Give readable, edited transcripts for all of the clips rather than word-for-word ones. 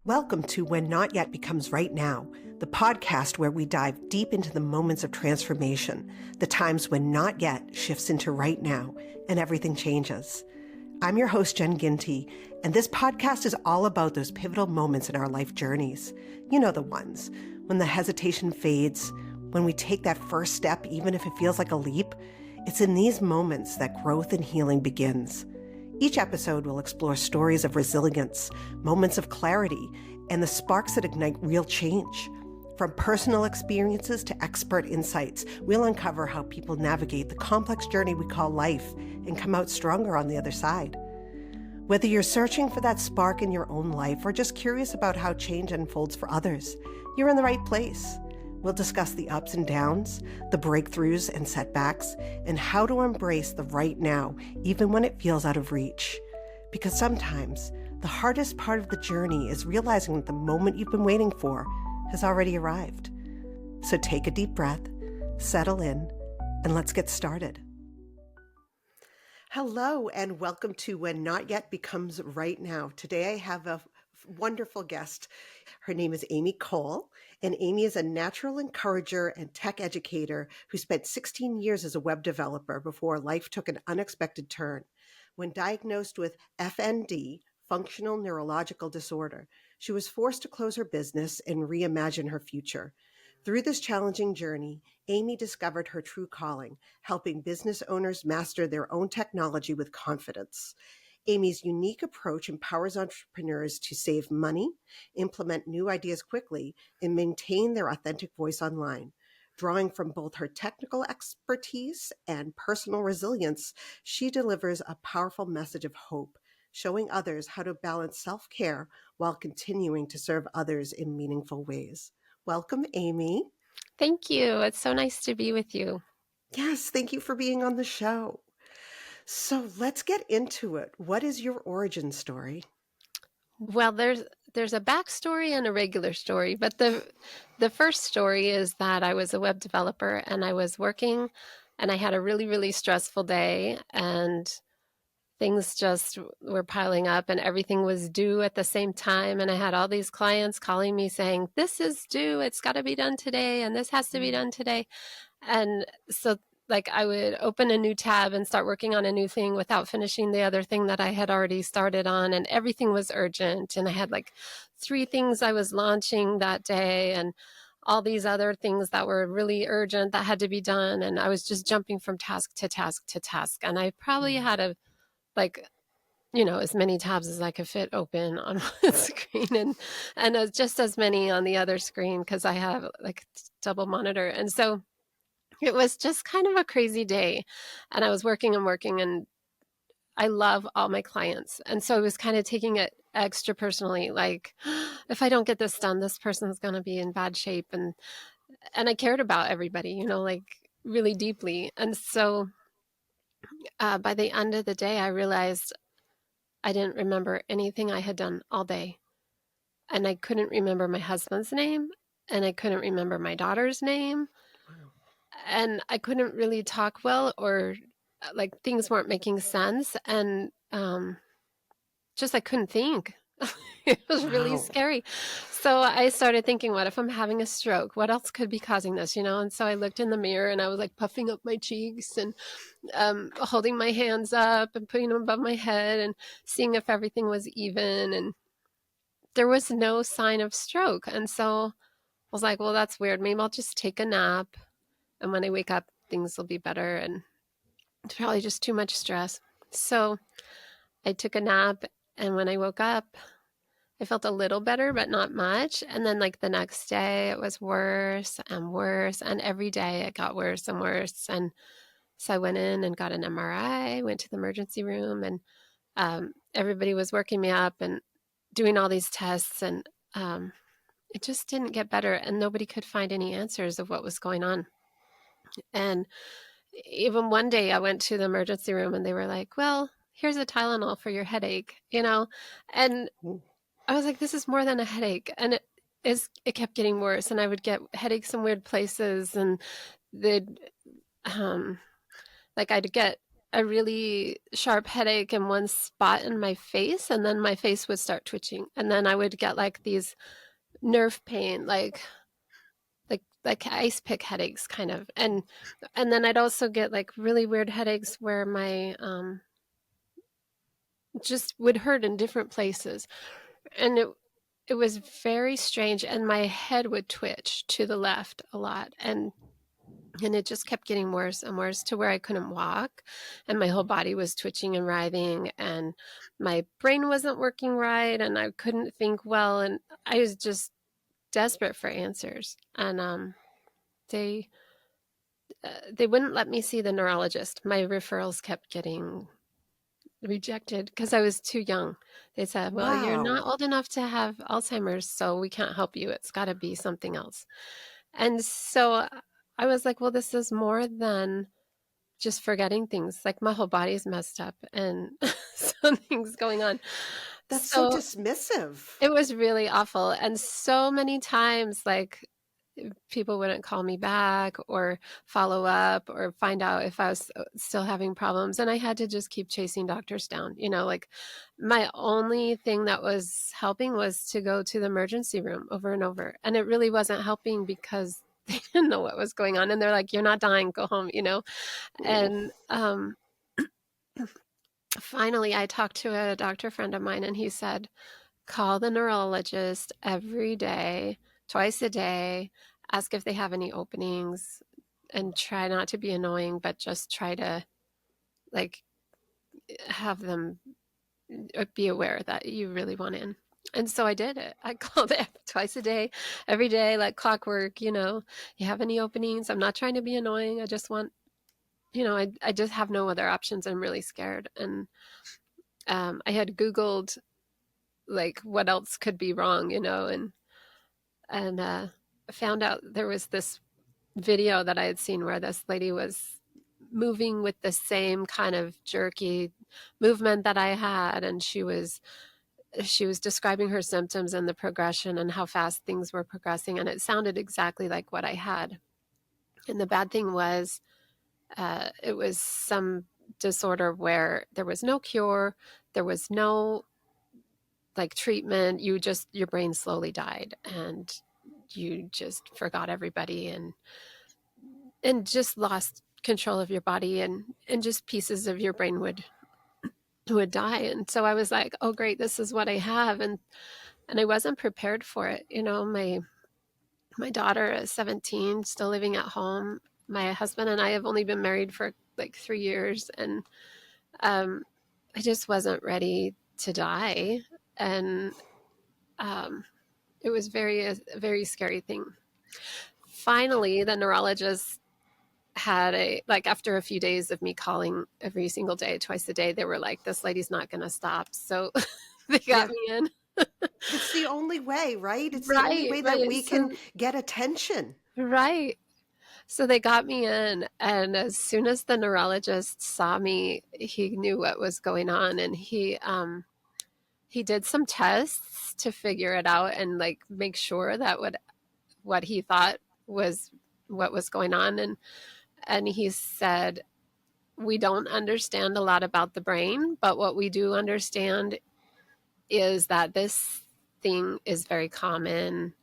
Welcome to When Not Yet Becomes Right Now, the podcast where we dive deep into the moments of transformation, the times when not yet shifts into right now and everything changes. I'm your host, Jen Ginty, and this podcast is all about those pivotal moments in our life journeys. You know the ones, when the hesitation fades, when we take that first step, even if it feels like a leap. It's in these moments that growth and healing begins. Each episode will explore stories of resilience, moments of clarity, and the sparks that ignite real change. From personal experiences to expert insights, we'll uncover how people navigate the complex journey we call life and come out stronger on the other side. Whether you're searching for that spark in your own life or just curious about how change unfolds for others, you're in the right place. We'll discuss the ups and downs, the breakthroughs and setbacks, and how to embrace the right now, even when it feels out of reach. Because sometimes the hardest part of the journey is realizing that the moment you've been waiting for has already arrived. So take a deep breath, settle in, and let's get started. Hello, and welcome to When Not Yet Becomes Right Now. Today I have a wonderful guest. Her name is Amy Cole, and Amy is a natural encourager and tech educator who spent 16 years as a web developer before life took an unexpected turn. When diagnosed with FND, Functional Neurological Disorder, she was forced to close her business and reimagine her future. Through this challenging journey, Amy discovered her true calling, helping business owners master their own technology with confidence. Amy's unique approach empowers entrepreneurs to save money, implement new ideas quickly, and maintain their authentic voice online. Drawing from both her technical expertise and personal resilience, she delivers a powerful message of hope, showing others how to balance self-care while continuing to serve others in meaningful ways. Welcome, Amy. Thank you. It's so nice to be with you. Yes, thank you for being on the show. So let's get into it. What is your origin story? Well, there's a backstory and a regular story, but the first story is that I was a web developer and I was working and I had a really, really stressful day and things just were piling up and everything was due at the same time. And I had all these clients calling me saying, this is due, it's got to be done today, and this has to be done today. And so I would open a new tab and start working on a new thing without finishing the other thing that I had already started on. And everything was urgent. And I had 3 things I was launching that day and all these other things that were really urgent that had to be done. And I was just jumping from task to task to task. And I probably had as many tabs as I could fit open on one screen and just as many on the other screen because I have double monitor. And so it was just kind of a crazy day. And I was working and I love all my clients. And so I was kind of taking it extra personally, if I don't get this done, this person's going to be in bad shape. And I cared about everybody, really deeply. And so by the end of the day, I realized I didn't remember anything I had done all day. And I couldn't remember my husband's name. And I couldn't remember my daughter's name. Wow. And I couldn't really talk well, or things weren't making sense. And I couldn't think. It was really scary. So I started thinking, what if I'm having a stroke? What else could be causing this, And so I looked in the mirror and I was puffing up my cheeks and holding my hands up and putting them above my head and seeing if everything was even. And there was no sign of stroke. And so I was like, well, that's weird. Maybe I'll just take a nap. And when I wake up, things will be better. And it's probably just too much stress. So I took a nap. And when I woke up, I felt a little better, but not much. And then the next day, it was worse and worse. And every day it got worse and worse. And so I went in and got an MRI, went to the emergency room, and everybody was working me up and doing all these tests. And it just didn't get better. And nobody could find any answers of what was going on. And even one day I went to the emergency room and they were like, well, here's a Tylenol for your headache, and I was like, this is more than a headache. And it kept getting worse. And I would get headaches in weird places and I'd get a really sharp headache in one spot in my face, and then my face would start twitching, and then I would get like these nerve pain, like ice pick headaches kind of, and then I'd also get like really weird headaches where my just would hurt in different places, and it was very strange, and my head would twitch to the left a lot, and it just kept getting worse and worse to where I couldn't walk, and my whole body was twitching and writhing, and my brain wasn't working right, and I couldn't think well, and I was just desperate for answers. And they they wouldn't let me see the neurologist. My referrals kept getting rejected because I was too young. They said, "Well, you're not Wow. old enough to have Alzheimer's, so we can't help you. It's got to be something else." And so I was like, "Well, this is more than just forgetting things. Like my whole body's messed up and something's going on." That's so So dismissive. it was really awful. And so many times, like, people wouldn't call me back or follow up or find out if I was still having problems. And I had to just keep chasing doctors down. Like my only thing that was helping was to go to the emergency room over and over. And it really wasn't helping because they didn't know what was going on. And they're like, "You're not dying, go home. Mm. And finally, I talked to a doctor friend of mine, and he said, call the neurologist every day, twice a day, ask if they have any openings, and try not to be annoying, but just try to like have them be aware that you really want in." And so I did it. I called it twice a day, every day, like clockwork. You have any openings? I'm not trying to be annoying. I just want, I just have no other options. I'm really scared. And I had Googled like what else could be wrong, and found out there was this video that I had seen where this lady was moving with the same kind of jerky movement that I had, and she was describing her symptoms and the progression and how fast things were progressing, and it sounded exactly like what I had. And the bad thing was, it was some disorder where there was no cure, there was no like treatment. Your brain slowly died, and you just forgot everybody, and just lost control of your body, and just pieces of your brain would die. And so I was like, oh great, this is what I have. And I wasn't prepared for it. My daughter is 17, still living at home. My husband and I have only been married for like 3 years, and um, I just wasn't ready to die. And um, it was a very scary thing. Finally, the neurologist had after a few days of me calling every single day, twice a day, they were like, this lady's not going to stop. So they got Yeah. me in. It's the only way, right? It's the only Right, way that right. we can get attention. Right. So they got me in. And as soon as the neurologist saw me, he knew what was going on. And he did some tests to figure it out and like make sure that what he thought was what was going on. And he said, we don't understand a lot about the brain, but what we do understand is that this thing is very common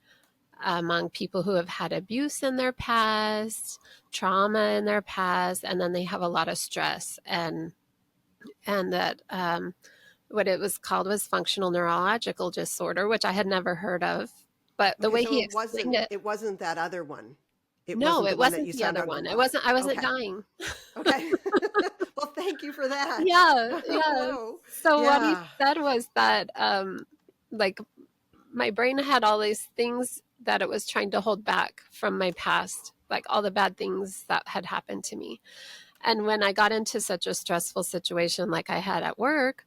among people who have had abuse in their past, trauma in their past, and then they have a lot of stress, and that what it was called was functional neurological disorder, which I had never heard of. But the Okay, way so he it explained wasn't it, it wasn't that other one. It no, wasn't the it one that wasn't you the found other on one. Google. I wasn't Okay. dying. Okay. Well, thank you for that. Yeah, yeah. Whoa. So what he Yeah. said was that like my brain had all these things that it was trying to hold back from my past, like all the bad things that had happened to me. And when I got into such a stressful situation like I had at work,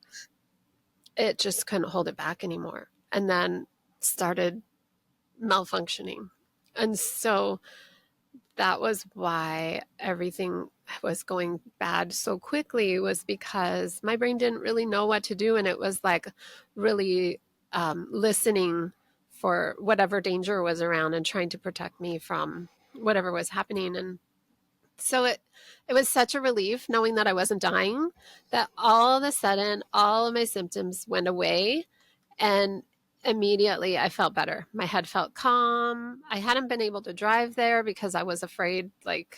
it just couldn't hold it back anymore. And then started malfunctioning. And so that was why everything was going bad so quickly, was because my brain didn't really know what to do. And it was like really listening for whatever danger was around and trying to protect me from whatever was happening. So it was such a relief knowing that I wasn't dying, that all of a sudden all of my symptoms went away, and immediately I felt better. My head felt calm. I hadn't been able to drive there because I was afraid like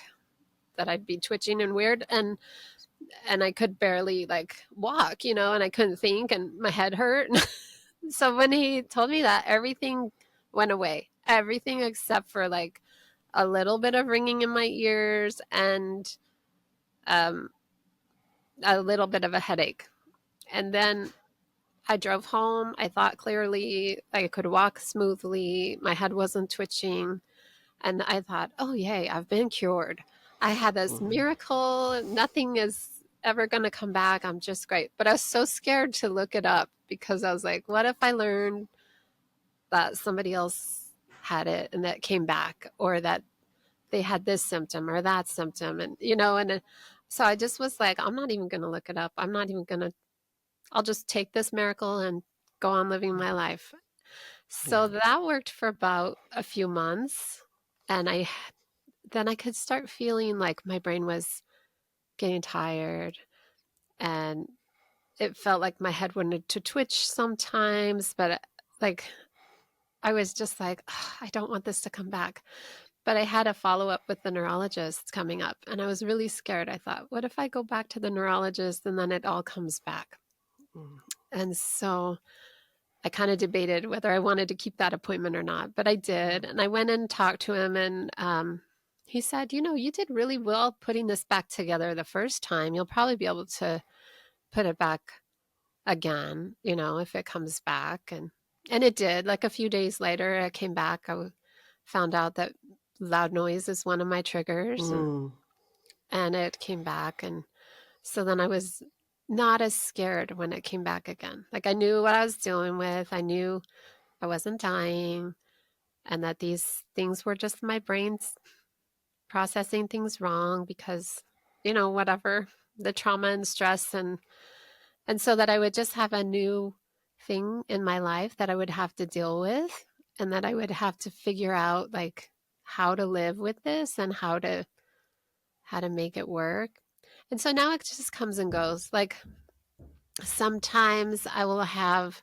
that I'd be twitching and weird, and I could barely like walk, you know, and I couldn't think and my head hurt. So when he told me that, everything went away. Everything except for like a little bit of ringing in my ears and um, a little bit of a headache. And then I drove home. I thought clearly. I could walk smoothly. My head wasn't twitching. And I thought, oh, yay, I've been cured. I had this Mhm. miracle. Nothing is ever going to come back. I'm just great. But I was so scared to look it up because I was like, what if I learned that somebody else had it and that came back, or that they had this symptom or that symptom? And, you know, and so I just was like, I'm not even going to look it up. I'm not even going to, I'll just take this miracle and go on living my life. So Yeah. that worked for about a few months. And then I could start feeling like my brain was getting tired, and it felt like my head wanted to twitch sometimes, but like I was just like, "Ugh, I don't want this to come back." But I had a follow up with the neurologist coming up, and I was really scared. I thought, what if I go back to the neurologist and then it all comes back? Mm. And so I kind of debated whether I wanted to keep that appointment or not, but I Yeah. did. And I went and talked to him, and he said, you know, you did really well putting this back together the first time. You'll probably be able to put it back again, you know, if it comes back. And it did. Like a few days later, it came back. Found out that loud noise is one of my triggers, Mm. and it came back. And so then I was not as scared when it came back again. Like I knew what I was dealing with. I knew I wasn't dying, and that these things were just my brain's processing things wrong because, you know, whatever, the trauma and stress, and so that I would just have a new thing in my life that I would have to deal with, and that I would have to figure out like how to live with this and how to make it work. And so now it just comes and goes. Like sometimes I will have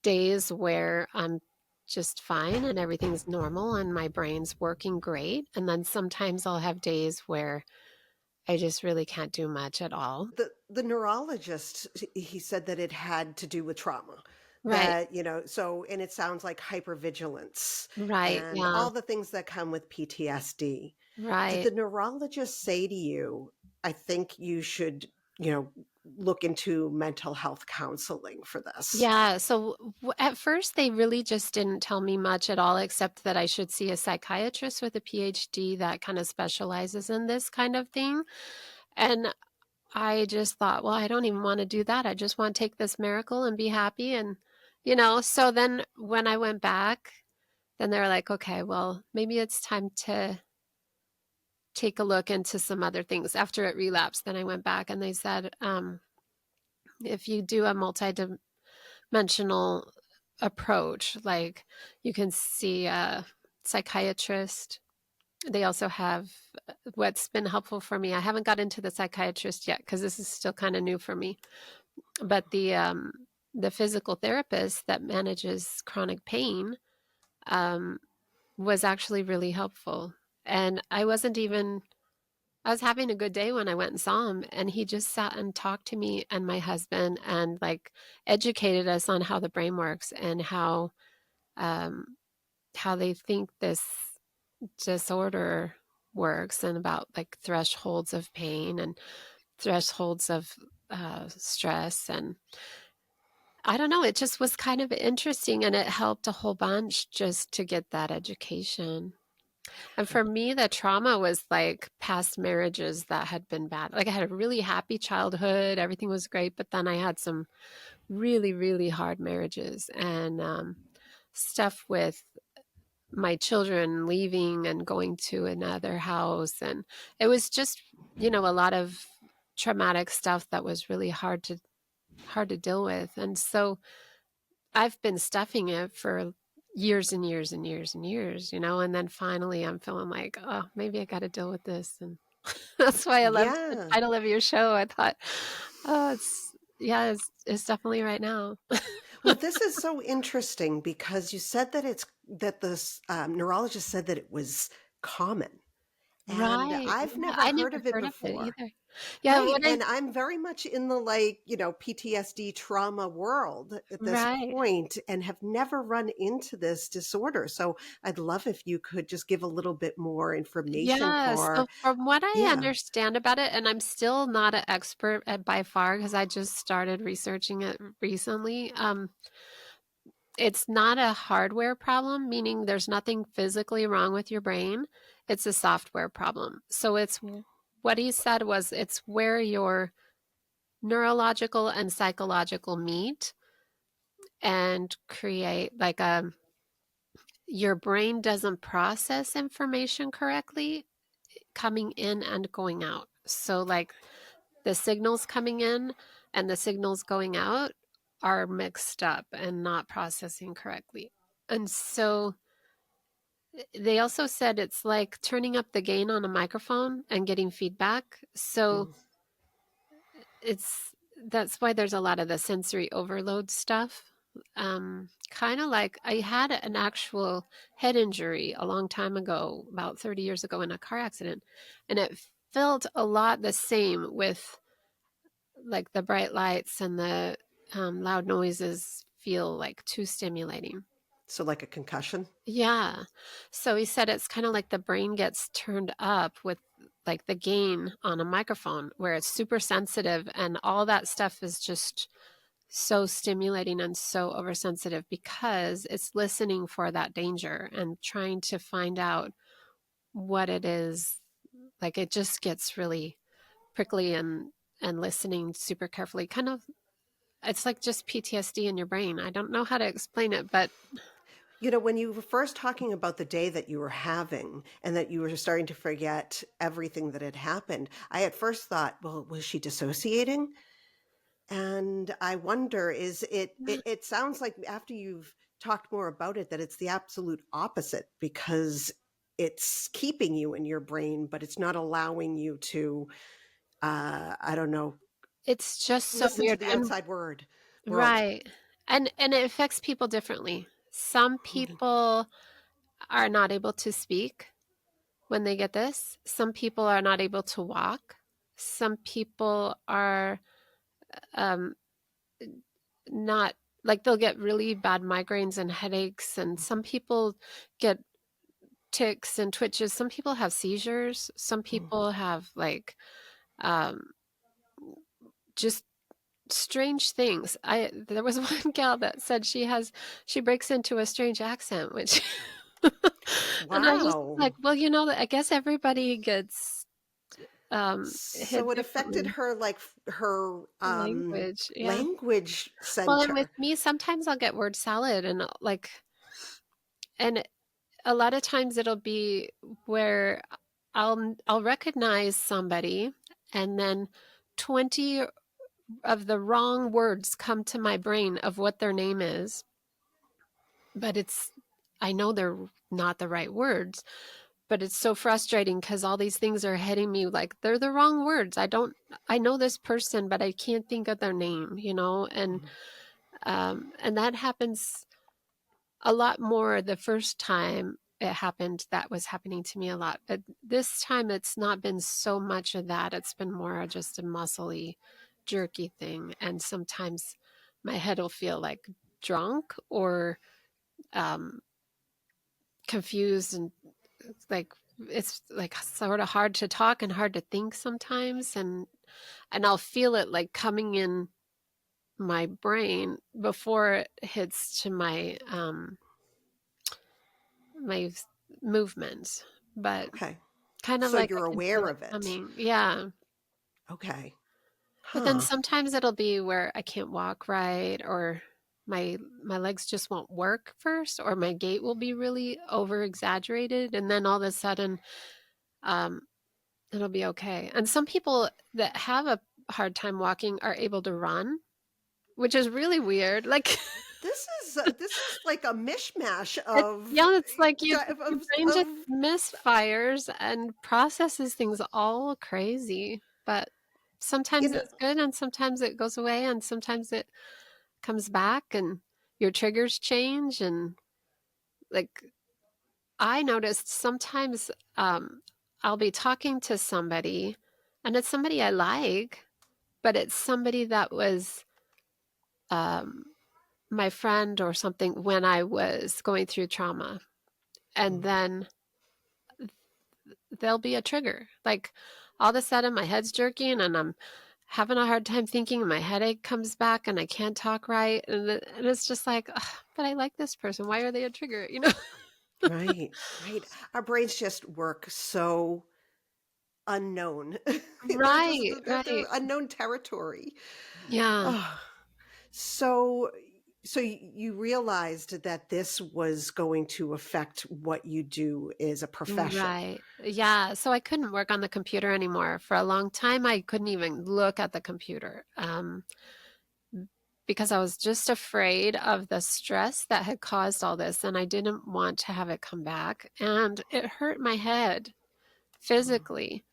days where I'm just fine and everything's normal and my brain's working great. And then sometimes I'll have days where I just really can't do much at all. The neurologist, he said that it had to do with trauma. Right. That, you know, so, and it sounds like hypervigilance Right. and Yeah. all the things that come with PTSD. Did Right. the neurologist say to you, I think you should, you know, look into mental health counseling for this? Yeah. So at first, they really just didn't tell me much at all, except that I should see a psychiatrist with a PhD that kind of specializes in this kind of thing. And I just thought, well, I don't even want to do that. I just want to take this miracle and be happy. And, you know, so then when I went back, then they're like, okay, well, maybe it's time to take a look into some other things. After it relapsed, then I went back and they said, if you do a multidimensional approach, like you can see a psychiatrist. They also have what's been helpful for me. I haven't got into the psychiatrist yet because this is still kind of new for me. But the physical therapist that manages chronic pain um, was actually really helpful. And I was having a good day when I went and saw him, and he just sat and talked to me and my husband and like educated us on how the brain works and um, how they think this disorder works, and about like thresholds of pain and thresholds of stress. And I don't know, it just was kind of interesting, and it helped a whole bunch just to get that education. And for me, the trauma was like past marriages that had been bad. Like I had a really happy childhood, everything was great, but then I had some really, really hard marriages, and stuff with my children leaving and going to another house. And it was just, you know, a lot of traumatic stuff that was really hard to deal with. And so I've been stuffing it for years and years and years and years, you know, and then finally I'm feeling like, oh, maybe I got to deal with this. And That's why I loved the Yeah. title of your show. I thought, oh, yeah, it's definitely right now. Well, this is so interesting because you said that that this neurologist said that it was common. And Right. I've Yeah, never I heard never of it heard of it before. either. Yeah, Right. what I And I'm very much in the like, PTSD trauma world at this right. point and have never run into this disorder. So I'd love if you could just give a little bit more information Yeah, so for, from what I yeah. understand about it, and I'm still not an expert at by far because I just started researching it recently. It's not a hardware problem, meaning there's nothing physically wrong with your brain. It's a software problem. So what he said was it's where your neurological and psychological meet and create like your brain doesn't process information correctly coming in and going out. So like the signals coming in and the signals going out are mixed up and not processing correctly. And so they also said it's like turning up the gain on a microphone and getting feedback. So Mm. it's that's why there's a lot of the sensory overload stuff. Kind of like I had an actual head injury a long time ago, about 30 years ago in a car accident, and it felt a lot the same with like the bright lights and the loud noises feel like too stimulating. So like a concussion. Yeah. So he said it's kind of like the brain gets turned up with like the gain on a microphone where it's super sensitive and all that stuff is just so stimulating and so oversensitive because it's listening for that danger and trying to find out what it is. Like it just gets really prickly and listening super carefully. Kind of it's like just PTSD in your brain. I don't know how to explain it, but When you were first talking about the day that you were having and that you were starting to forget everything that had happened, I at first thought, well, was she dissociating? And I wonder, it sounds like after you've talked more about it, that it's the absolute opposite because it's keeping you in your brain, but it's not allowing you to, I don't know, it's just so listen to weird. the And outside world. right. And it affects people differently. Some Mhm. people are not able to speak when they get this. Some people are not able to walk. Some people are um, not like they'll get really bad migraines and headaches, and some people get ticks and twitches. Some people have seizures. Some Mhm. people have like um, just strange things. I there was one gal that said she breaks into a strange accent, which and I was Wow. like, well, I guess everybody gets hit So it affected differently. her, like her Language, yeah. language Well, and with center. me, sometimes I'll get word salad and like, and a lot of times it'll be where I'll recognize somebody, and then 20 of the wrong words come to my brain of what their name is, but I know they're not the right words, but it's so frustrating because all these things are hitting me like they're the wrong words. I know this person, but I can't think of their name, Mhm. and that happens a lot more the first time it happened. That was happening to me a lot, but this time it's not been so much of that. It's been more just a muscly, jerky thing, and sometimes my head will feel like drunk or um, confused and like it's like sort of hard to talk and hard to think sometimes, and I'll feel it like coming in my brain before it hits to my movements, but Okay. kind of So like I you're can feel aware it of it. coming. Yeah. Okay. But then Huh. sometimes it'll be where I can't walk right, or my legs just won't work first, or my gait will be really over exaggerated, and then all of a sudden um it'll be okay. And some people that have a hard time walking are able to run, which is really weird. Like This is like a mishmash Yeah, it's like your brain of just misfires and processes things all crazy. But you sometimes know. it's good and sometimes it goes away and sometimes it comes back and your triggers change. And like I noticed sometimes I'll be talking to somebody and it's somebody I like, but it's somebody that was um, my friend or something when I was going through trauma. And Mm, then there'll be a trigger. Like all of a sudden my head's jerking and I'm having a hard time thinking and my headache comes back and I can't talk right. And it's just like, "Ugh, but I like this person. Why are they a trigger?" right, right. Our brains just work so unknown. Right, They're right. unknown territory. Yeah, Oh, so you realized that this was going to affect what you do as a profession. right. Yeah. So I couldn't work on the computer anymore. For a long time, I couldn't even look at the computer. Because I was just afraid of the stress that had caused all this, and I didn't want to have it come back. And it hurt my head Mm, physically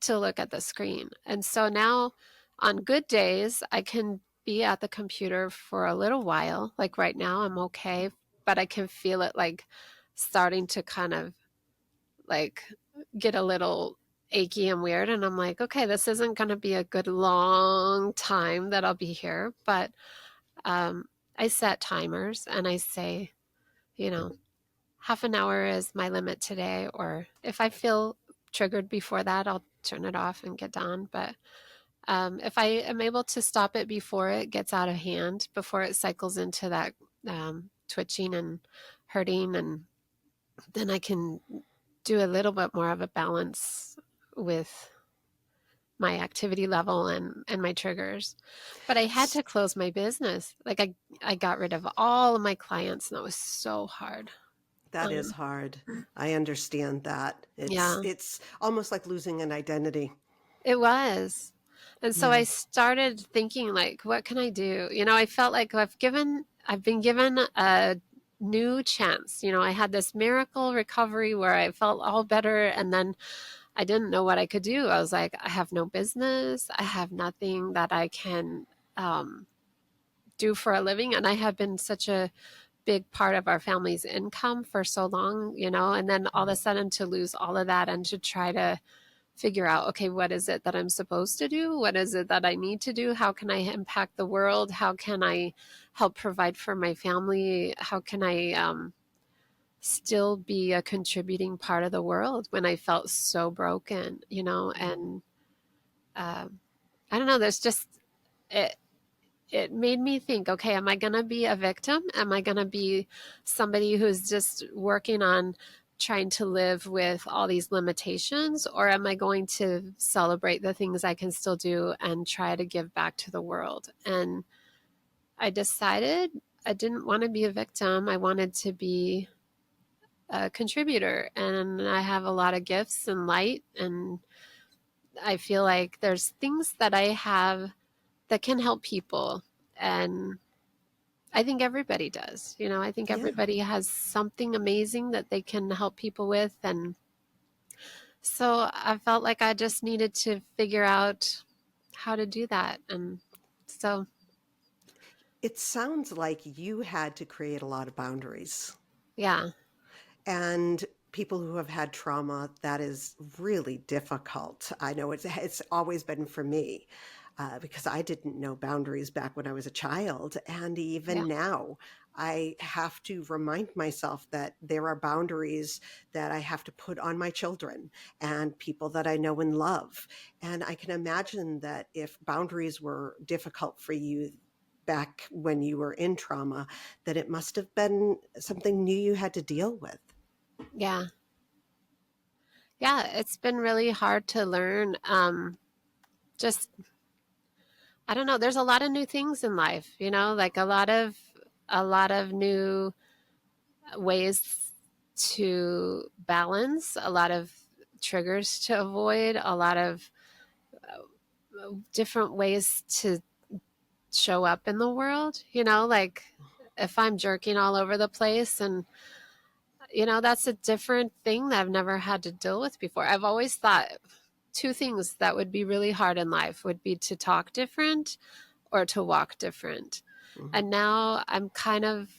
to look at the screen. And so now, on good days, I can be at the computer for a little while. Like right now, I'm okay, but I can feel it like starting to kind of like get a little achy and weird. And I'm like, okay, this isn't going to be a good long time that I'll be here. But um, I set timers and I say, you know, half an hour is my limit today. Or if I feel triggered before that, I'll turn it off and get done. But if I am able to stop it before it gets out of hand, before it cycles into that twitching and hurting, and then I can do a little bit more of a balance with my activity level and my triggers. But I had s- to close my business. Like I got rid of all of my clients and that was so hard. that is Um, hard. I understand that. yeah, It's almost like losing an identity. it was. And so I Yeah. started thinking like, what can I do? I felt like I've been given a new chance. I had this miracle recovery where I felt all better and then I didn't know what I could do. I was like, I have no business. I have nothing that I can um, do for a living. And I have been such a big part of our family's income for so long, and then all of a sudden to lose all of that and to try to figure out, okay, what is it that I'm supposed to do? What is it that I need to do? How can I impact the world? How can I help provide for my family? How can I still be a contributing part of the world when I felt so broken, and um, I don't know, there's just, it, it made me think, okay, am I going to be a victim? Am I going to be somebody who's just working on trying to live with all these limitations? Or am I going to celebrate the things I can still do and try to give back to the world? And I decided I didn't want to be a victim. I wanted to be a contributor. And I have a lot of gifts and light. And I feel like there's things that I have that can help people. And I think everybody does. I think Yeah. everybody has something amazing that they can help people with. And so I felt like I just needed to figure out how to do that. And so, It sounds like you had to create a lot of boundaries. yeah, And people who have had trauma, that is really difficult. I know it's always been for me because I didn't know boundaries back when I was a child. And yeah, even now, I have to remind myself that there are boundaries that I have to put on my children and people that I know and love. And I can imagine that if boundaries were difficult for you back when you were in trauma, that it must have been something new you had to deal with. yeah. Yeah, it's been really hard to learn. Just, I don't know, there's a lot of new things in life, like a lot of new ways to balance, a lot of triggers to avoid, a lot of different ways to show up in the world, like if I'm jerking all over the place, and that's a different thing that I've never had to deal with before. I've always thought two things that would be really hard in life would be to talk different or to walk different. Mhm. And now I'm kind of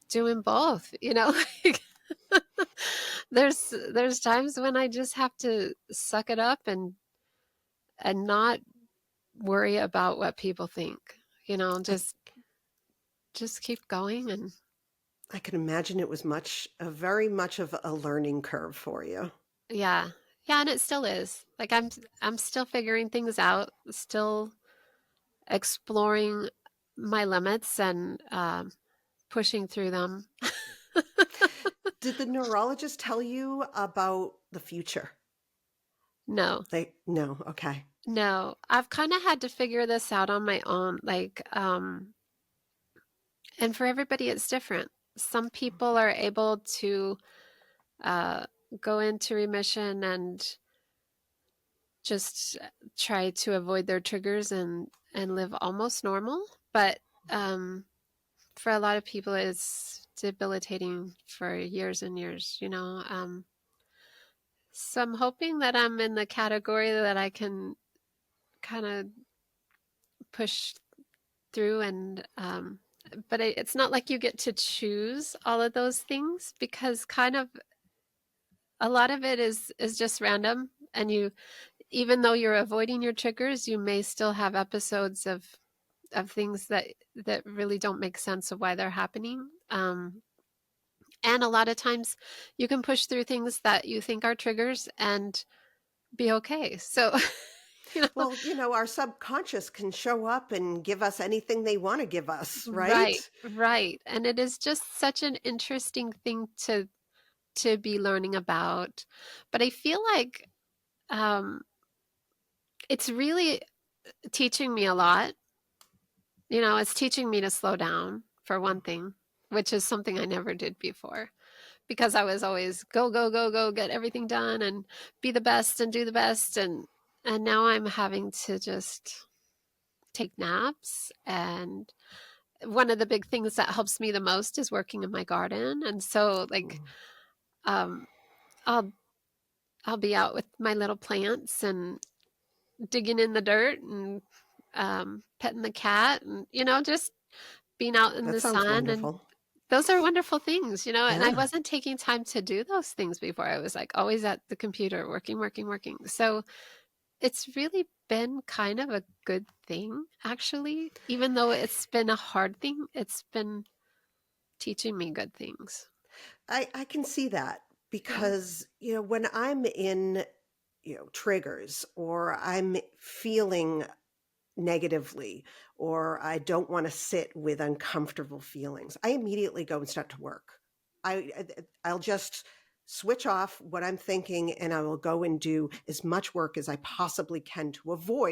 doing both, like there's times when I just have to suck it up and not worry about what people think, I, just keep going. And I can imagine it was very much of a learning curve for you. yeah. Yeah, and it still is. Like I'm still figuring things out, still exploring my limits and pushing through them. Did the neurologist tell you about the future? No. No, okay. No. I've kind of had to figure this out on my own. Like and for everybody it's different. Some people are able to uh go into remission and just try to avoid their triggers and live almost normal, but for a lot of people it's debilitating for years and years, so I'm hoping that I'm in the category that I can kind of push through, and but it's not like you get to choose all of those things, because kind of a lot of it is just random, and even though you're avoiding your triggers, you may still have episodes of things that really don't make sense of why they're happening. And a lot of times you can push through things that you think are triggers and be okay. So, Well, our subconscious can show up and give us anything they want to give us, right? right, right. And it is just such an interesting thing to be learning about. But I feel like um, it's really teaching me a lot. It's teaching me to slow down, for one thing, which is something I never did before, because I was always go, go, go, go, get everything done and be the best and do the best. And now I'm having to just take naps. And one of the big things that helps me the most is working in my garden. And so like Mm. um I'll I'll be out with my little plants and digging in the dirt and petting the cat, and just being out in That the sounds sun. And wonderful. those are wonderful things, and I Yeah. wasn't taking time to do those things before. I was like always at the computer working, working, working. So it's really been kind of a good thing, actually. Even though it's been a hard thing, it's been teaching me good things. I can see that Yeah. because, when I'm in, triggers, or I'm feeling negatively, or I don't want to sit with uncomfortable feelings, I immediately go and start to work. I'll just switch off what I'm thinking, and I will go and do as much work as I possibly can to avoid